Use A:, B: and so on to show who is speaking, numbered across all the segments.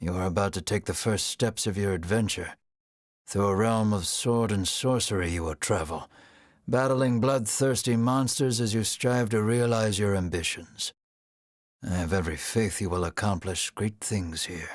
A: You are about to take the first steps of your adventure. Through a realm of sword and sorcery you will travel, battling bloodthirsty monsters as you strive to realize your ambitions. I have every faith you will accomplish great things here.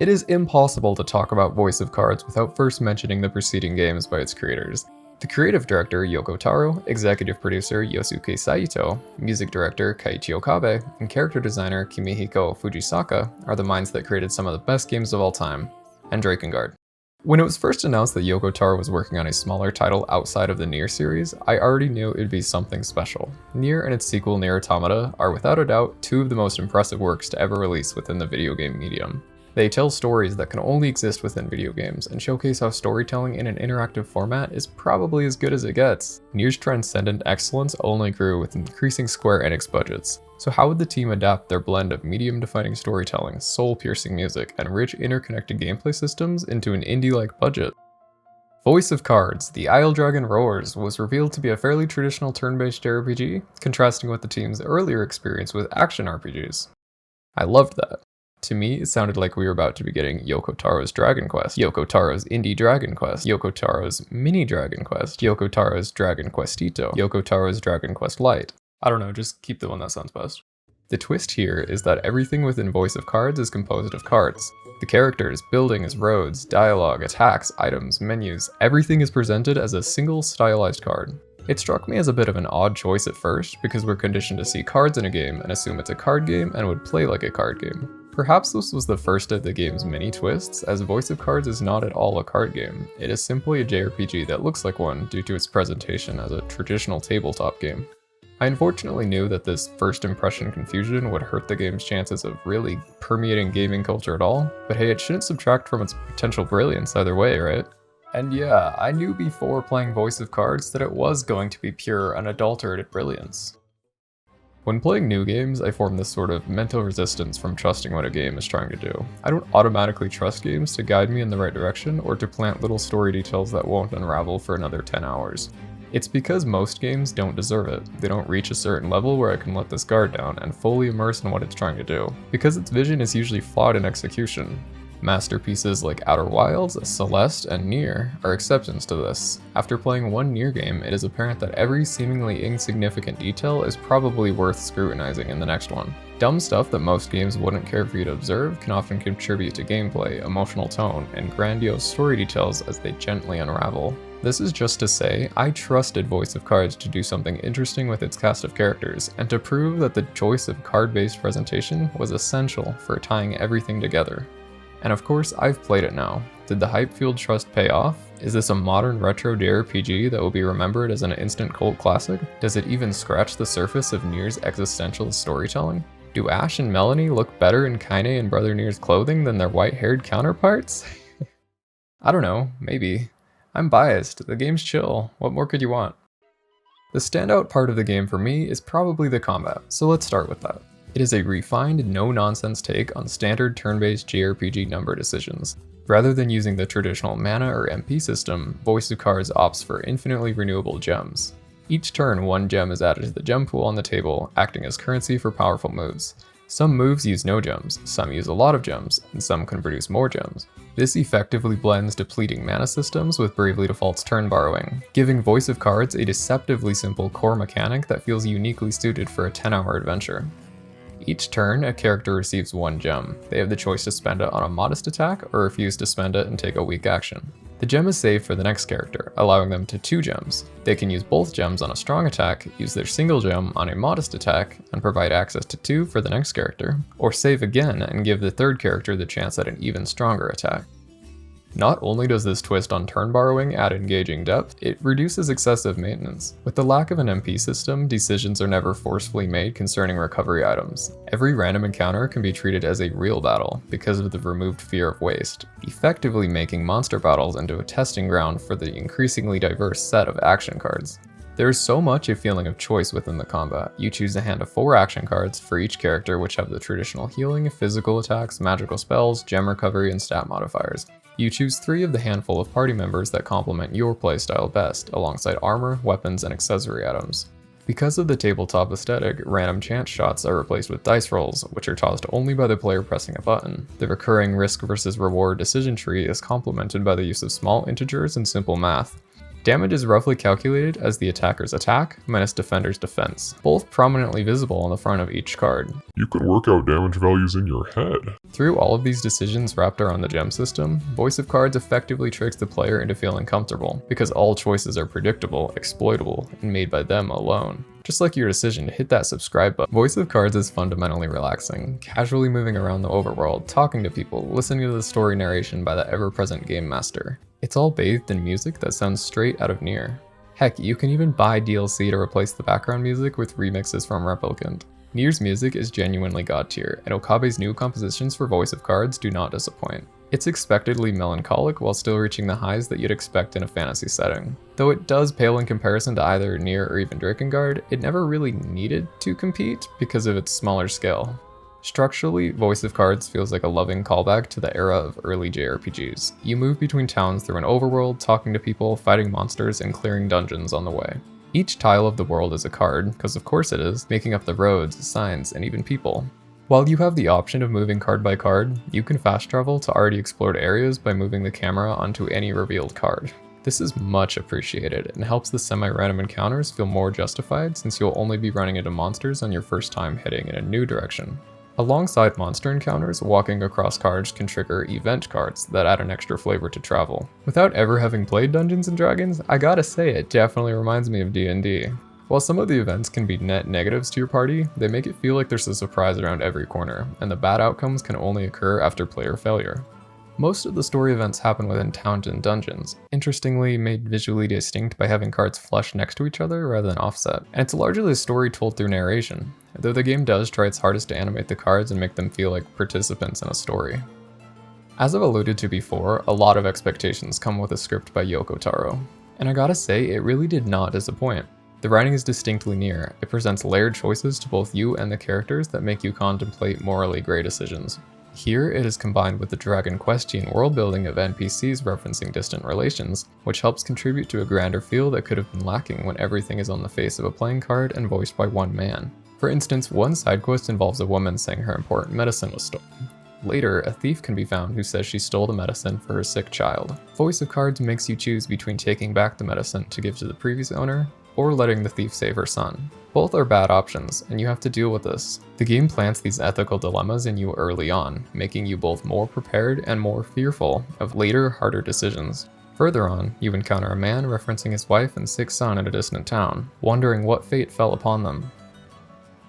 B: It is impossible to talk about Voice of Cards without first mentioning the preceding games by its creators. The creative director Yoko Taro, executive producer Yosuke Saito, music director Keiichi Okabe, and character designer Kimihiko Fujisaka are the minds that created some of the best games of all time, and Drakengard. When it was first announced that Yoko Taro was working on a smaller title outside of the Nier series, I already knew it would be something special. Nier and its sequel Nier Automata are without a doubt two of the most impressive works to ever release within the video game medium. They tell stories that can only exist within video games, and showcase how storytelling in an interactive format is probably as good as it gets. Nier's transcendent excellence only grew with increasing Square Enix budgets. So how would the team adapt their blend of medium-defining storytelling, soul-piercing music, and rich interconnected gameplay systems into an indie-like budget? Voice of Cards, The Isle Dragon Roars was revealed to be a fairly traditional turn-based JRPG, contrasting with the team's earlier experience with action RPGs. I loved that. To me, it sounded like we were about to be getting Yoko Taro's Dragon Quest, Yoko Taro's Indie Dragon Quest, Yoko Taro's Mini Dragon Quest, Yoko Taro's Dragon Questito, Yoko Taro's Dragon Quest Lite. I don't know, just keep the one that sounds best. The twist here is that everything within Voice of Cards is composed of cards. The characters, buildings, roads, dialogue, attacks, items, menus, everything is presented as a single stylized card. It struck me as a bit of an odd choice at first, because we're conditioned to see cards in a game and assume it's a card game and would play like a card game. Perhaps this was the first of the game's many twists, as Voice of Cards is not at all a card game. It is simply a JRPG that looks like one due to its presentation as a traditional tabletop game. I unfortunately knew that this first impression confusion would hurt the game's chances of really permeating gaming culture at all, but hey, it shouldn't subtract from its potential brilliance either way, right? And yeah, I knew before playing Voice of Cards that it was going to be pure, unadulterated brilliance. When playing new games, I form this sort of mental resistance from trusting what a game is trying to do. I don't automatically trust games to guide me in the right direction or to plant little story details that won't unravel for another 10 hours. It's because most games don't deserve it. They don't reach a certain level where I can let this guard down and fully immerse in what it's trying to do, because its vision is usually flawed in execution. Masterpieces like Outer Wilds, Celeste, and Nier are exceptions to this. After playing one Nier game, it is apparent that every seemingly insignificant detail is probably worth scrutinizing in the next one. Dumb stuff that most games wouldn't care for you to observe can often contribute to gameplay, emotional tone, and grandiose story details as they gently unravel. This is just to say, I trusted Voice of Cards to do something interesting with its cast of characters, and to prove that the choice of card-based presentation was essential for tying everything together. And of course, I've played it now. Did the hype-fueled trust pay off? Is this a modern retro JRPG that will be remembered as an instant cult classic? Does it even scratch the surface of Nier's existential storytelling? Do Ash and Melanie look better in Kaine and Brother Nier's clothing than their white-haired counterparts? I don't know, maybe. I'm biased, the game's chill, what more could you want? The standout part of the game for me is probably the combat, so let's start with that. It is a refined, no-nonsense take on standard turn-based JRPG number decisions. Rather than using the traditional mana or MP system, Voice of Cards opts for infinitely renewable gems. Each turn, one gem is added to the gem pool on the table, acting as currency for powerful moves. Some moves use no gems, some use a lot of gems, and some can produce more gems. This effectively blends depleting mana systems with Bravely Default's turn borrowing, giving Voice of Cards a deceptively simple core mechanic that feels uniquely suited for a 10-hour adventure. Each turn, a character receives one gem. They have the choice to spend it on a modest attack or refuse to spend it and take a weak action. The gem is saved for the next character, allowing them to 2 gems. They can use both gems on a strong attack, use their single gem on a modest attack, and provide access to 2 for the next character, or save again and give the third character the chance at an even stronger attack. Not only does this twist on turn borrowing add engaging depth, it reduces excessive maintenance. With the lack of an MP system, decisions are never forcefully made concerning recovery items. Every random encounter can be treated as a real battle because of the removed fear of waste, effectively making monster battles into a testing ground for the increasingly diverse set of action cards. There is so much a feeling of choice within the combat. You choose a hand of 4 action cards for each character, which have the traditional healing, physical attacks, magical spells, gem recovery, and stat modifiers. You choose 3 of the handful of party members that complement your playstyle best, alongside armor, weapons, and accessory items. Because of the tabletop aesthetic, random chance shots are replaced with dice rolls, which are tossed only by the player pressing a button. The recurring risk versus reward decision tree is complemented by the use of small integers and simple math. Damage is roughly calculated as the attacker's attack minus defender's defense, both prominently visible on the front of each card.
C: You can work out damage values in your head.
B: Through all of these decisions wrapped around the gem system, Voice of Cards effectively tricks the player into feeling comfortable, because all choices are predictable, exploitable, and made by them alone. Just like your decision to hit that subscribe button, Voice of Cards is fundamentally relaxing, casually moving around the overworld, talking to people, listening to the story narration by the ever-present game master. It's all bathed in music that sounds straight out of Nier. Heck, you can even buy DLC to replace the background music with remixes from Replicant. Nier's music is genuinely god tier, and Okabe's new compositions for Voice of Cards do not disappoint. It's expectedly melancholic while still reaching the highs that you'd expect in a fantasy setting. Though it does pale in comparison to either Nier or even Drakengard, it never really needed to compete because of its smaller scale. Structurally, Voice of Cards feels like a loving callback to the era of early JRPGs. You move between towns through an overworld, talking to people, fighting monsters, and clearing dungeons on the way. Each tile of the world is a card, because of course it is, making up the roads, signs, and even people. While you have the option of moving card by card, you can fast travel to already explored areas by moving the camera onto any revealed card. This is much appreciated and helps the semi-random encounters feel more justified since you'll only be running into monsters on your first time heading in a new direction. Alongside monster encounters, walking across cards can trigger event cards that add an extra flavor to travel. Without ever having played Dungeons & Dragons, I gotta say it definitely reminds me of D&D. While some of the events can be net negatives to your party, they make it feel like there's a surprise around every corner, and the bad outcomes can only occur after player failure. Most of the story events happen within towns and dungeons, interestingly made visually distinct by having cards flush next to each other rather than offset, and it's largely a story told through narration, though the game does try its hardest to animate the cards and make them feel like participants in a story. As I've alluded to before, a lot of expectations come with a script by Yoko Taro, and I gotta say, it really did not disappoint. The writing is distinctly Nier. It presents layered choices to both you and the characters that make you contemplate morally gray decisions. Here, it is combined with the Dragon Questian world building of NPCs referencing distant relations, which helps contribute to a grander feel that could have been lacking when everything is on the face of a playing card and voiced by one man. For instance, one side quest involves a woman saying her important medicine was stolen. Later, a thief can be found who says she stole the medicine for her sick child. Voice of Cards makes you choose between taking back the medicine to give to the previous owner, or letting the thief save her son. Both are bad options, and you have to deal with this. The game plants these ethical dilemmas in you early on, making you both more prepared and more fearful of later, harder decisions. Further on, you encounter a man referencing his wife and sick son in a distant town, wondering what fate fell upon them.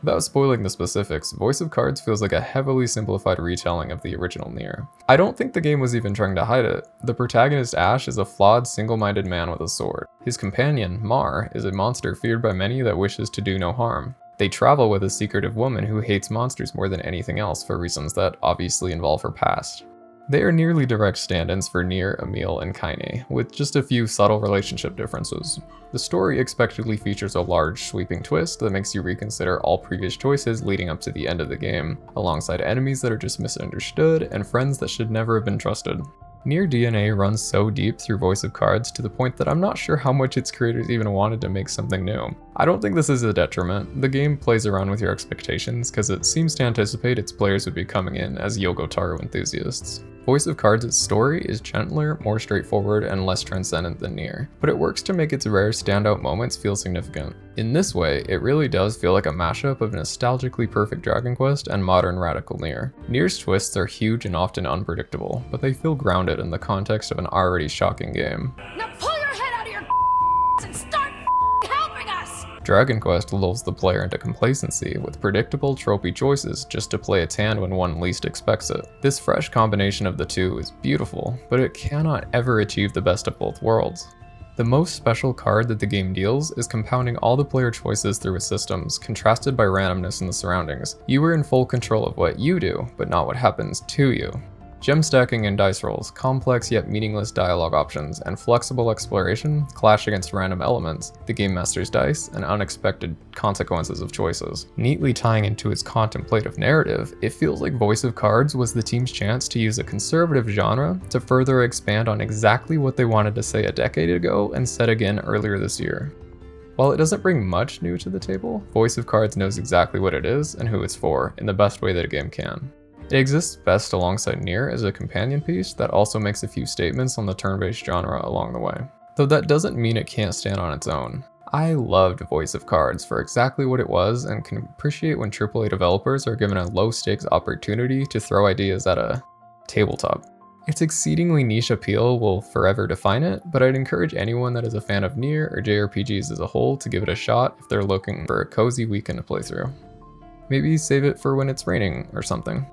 B: Without spoiling the specifics, Voice of Cards feels like a heavily simplified retelling of the original Nier. I don't think the game was even trying to hide it. The protagonist Ash is a flawed, single-minded man with a sword. His companion, Mar, is a monster feared by many that wishes to do no harm. They travel with a secretive woman who hates monsters more than anything else for reasons that obviously involve her past. They are nearly direct stand-ins for Nier, Emil, and Kaine, with just a few subtle relationship differences. The story expectedly features a large, sweeping twist that makes you reconsider all previous choices leading up to the end of the game, alongside enemies that are just misunderstood and friends that should never have been trusted. Nier DNA runs so deep through Voice of Cards to the point that I'm not sure how much its creators even wanted to make something new. I don't think this is a detriment. The game plays around with your expectations because it seems to anticipate its players would be coming in as Yoko Taro enthusiasts. Voice of Cards' story is gentler, more straightforward, and less transcendent than Nier, but it works to make its rare standout moments feel significant. In this way, it really does feel like a mashup of nostalgically perfect Dragon Quest and modern radical Nier. Nier's twists are huge and often unpredictable, but they feel grounded in the context of an already shocking game.
D: Now pull your head out of your and start helping us!
B: Dragon Quest lulls the player into complacency with predictable, tropey choices just to play its hand when one least expects it. This fresh combination of the two is beautiful, but it cannot ever achieve the best of both worlds. The most special card that the game deals is compounding all the player choices through its systems, contrasted by randomness in the surroundings. You are in full control of what you do, but not what happens to you. Gem stacking and dice rolls, complex yet meaningless dialogue options, and flexible exploration clash against random elements, the game master's dice, and unexpected consequences of choices. Neatly tying into its contemplative narrative, it feels like Voice of Cards was the team's chance to use a conservative genre to further expand on exactly what they wanted to say a decade ago and said again earlier this year. While it doesn't bring much new to the table, Voice of Cards knows exactly what it is and who it's for in the best way that a game can. It exists best alongside Nier as a companion piece that also makes a few statements on the turn-based genre along the way. Though that doesn't mean it can't stand on its own. I loved Voice of Cards for exactly what it was and can appreciate when AAA developers are given a low-stakes opportunity to throw ideas at a tabletop. Its exceedingly niche appeal will forever define it, but I'd encourage anyone that is a fan of Nier or JRPGs as a whole to give it a shot if they're looking for a cozy weekend to play through. Maybe save it for when it's raining or something.